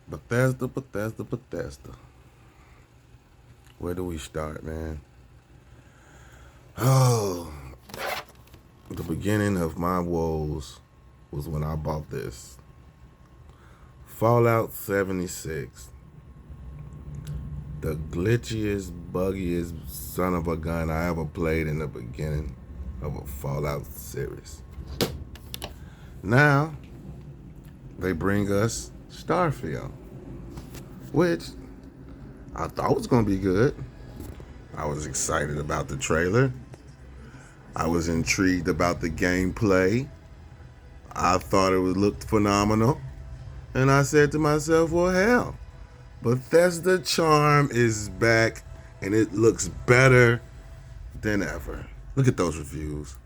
Bethesda. Where do we start, man? Oh, the beginning of my woes was when I bought this Fallout 76. The glitchiest, buggiest son of a gun I ever played in the beginning of a Fallout series. Now, they bring us Starfield, which I thought was going to be good. I was excited about the trailer. I was intrigued about the gameplay. I thought it would look phenomenal. And I said to myself, well, hell, Bethesda charm is back and it looks better than ever. Look at those reviews.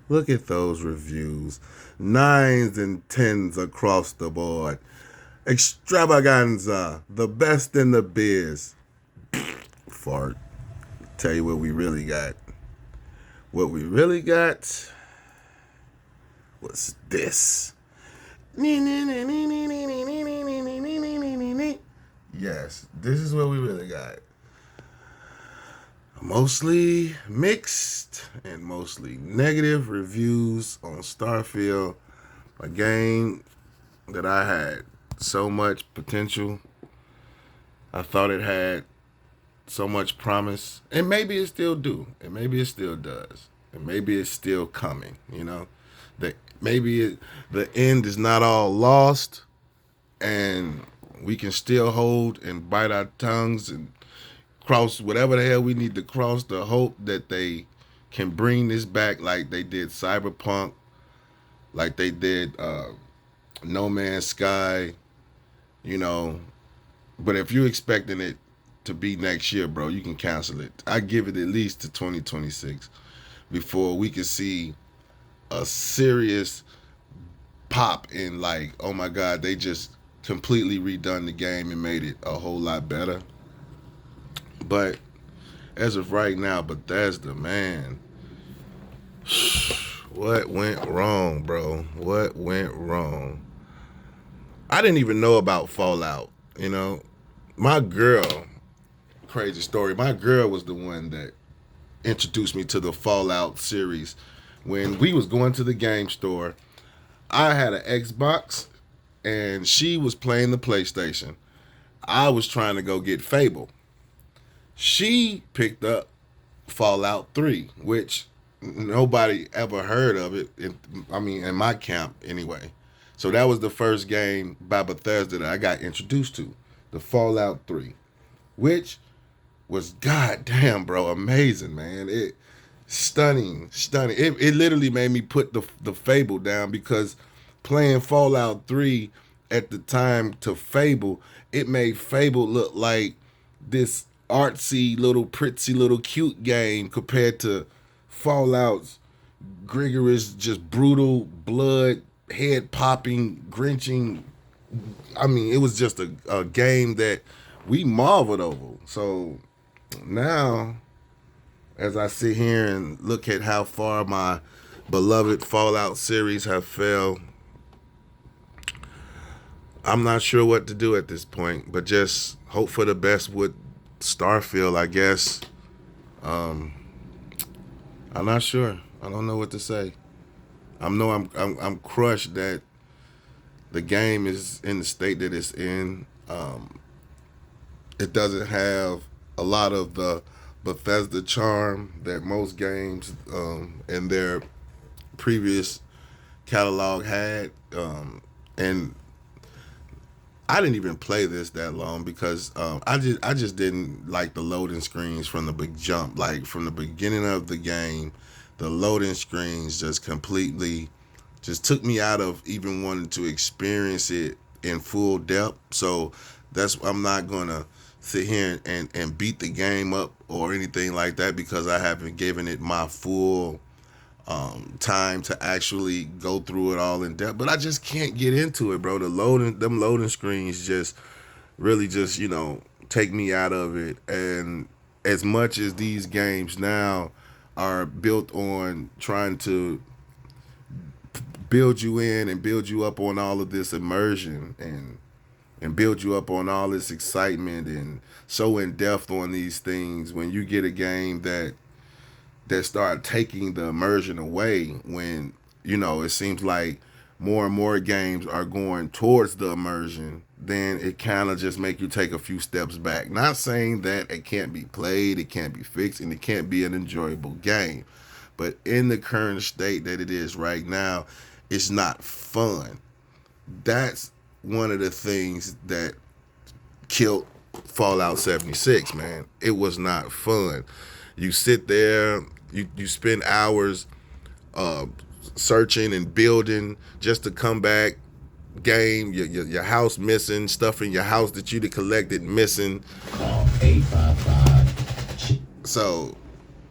Look at those reviews. 9s and 10s across the board. Extravaganza, the best in the biz. Fart. Tell you what we really got. What we really got was this. Yes, this is what we really got. Mostly mixed and mostly negative reviews on Starfield, a game that I had so much potential. I thought it had so much promise, and maybe it still do, and maybe it still does, and maybe it's still coming. That the end is not all lost, and we can still hold and bite our tongues and cross whatever the hell we need to cross to hope that they can bring this back like they did Cyberpunk, like they did No Man's Sky, you know. But if you're expecting it to be next year, bro, you can cancel it. I give it at least to 2026 before we can see a serious pop in, like, oh my God, they just completely redone the game and made it a whole lot better. But as of right now, Bethesda, man, what went wrong, bro? What went wrong? I didn't even know about Fallout, you know. My girl, crazy story, my girl was the one that introduced me to the Fallout series. When we was going to the game store, I had an Xbox and she was playing the PlayStation. I was trying to go get Fable. She picked up Fallout 3, which nobody ever heard of it. In my camp anyway. So that was the first game by Bethesda that I got introduced to, the Fallout 3, which was goddamn, bro, amazing, man. It stunning. It literally made me put the Fable down because playing Fallout 3 at the time to Fable, it made Fable look like this artsy little pritsy little cute game compared to Fallout's rigorous, just brutal, blood, head popping, grinching. I mean, it was just a game that we marveled over. So now, as I sit here and look at how far my beloved Fallout series have fell, I'm not sure what to do at this point, but just hope for the best with Starfield, I guess. Um, I'm not sure. I don't know what to say. I'm crushed that the game is in the state that it's in. It doesn't have a lot of the Bethesda charm that most games in their previous catalog had. And I didn't even play this that long because I just didn't like the loading screens from the big jump. Like from the beginning of the game, the loading screens just completely just took me out of even wanting to experience it in full depth. So I'm not gonna sit here and beat the game up or anything like that because I haven't given it my full time to actually go through it all in depth. But I just can't get into it, bro. Them loading screens just really just take me out of it. And as much as these games now are built on trying to build you in and build you up on all of this immersion and and build you up on all this excitement and so in depth on these things when you get a game that start taking the immersion away when it seems like more and more games are going towards the immersion, then it kind of just make you take a few steps back. Not saying that it can't be played, it can't be fixed, and it can't be an enjoyable game, but in the current state that it is right now, it's not fun. That's one of the things that killed Fallout 76, man. It was not fun. You sit there, you spend hours uh, searching and building just to come back. Game, your house missing, stuff in your house that you'd have collected missing. Call 855. So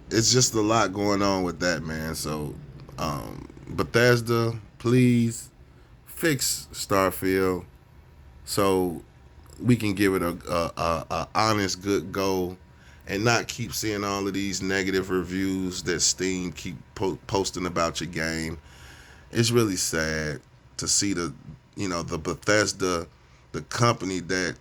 it's just a lot going on with that, man. So Bethesda, please fix Starfield so we can give it a honest, good go, and not keep seeing all of these negative reviews that Steam keep posting about your game. It's really sad to see the Bethesda, the company that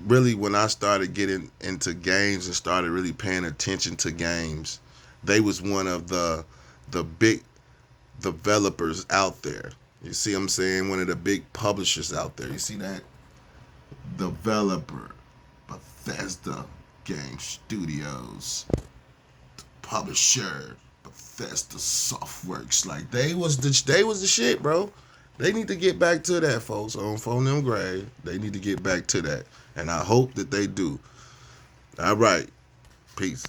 really, when I started getting into games and started really paying attention to games, they was one of the big developers out there. You see what I'm saying? One of the big publishers out there. You see that? Developer, Bethesda Game Studios, publisher, Bethesda Softworks. Like they was the shit, bro. They need to get back to that, folks. On Phone Them Grave, they need to get back to that, and I hope that they do. All right, peace.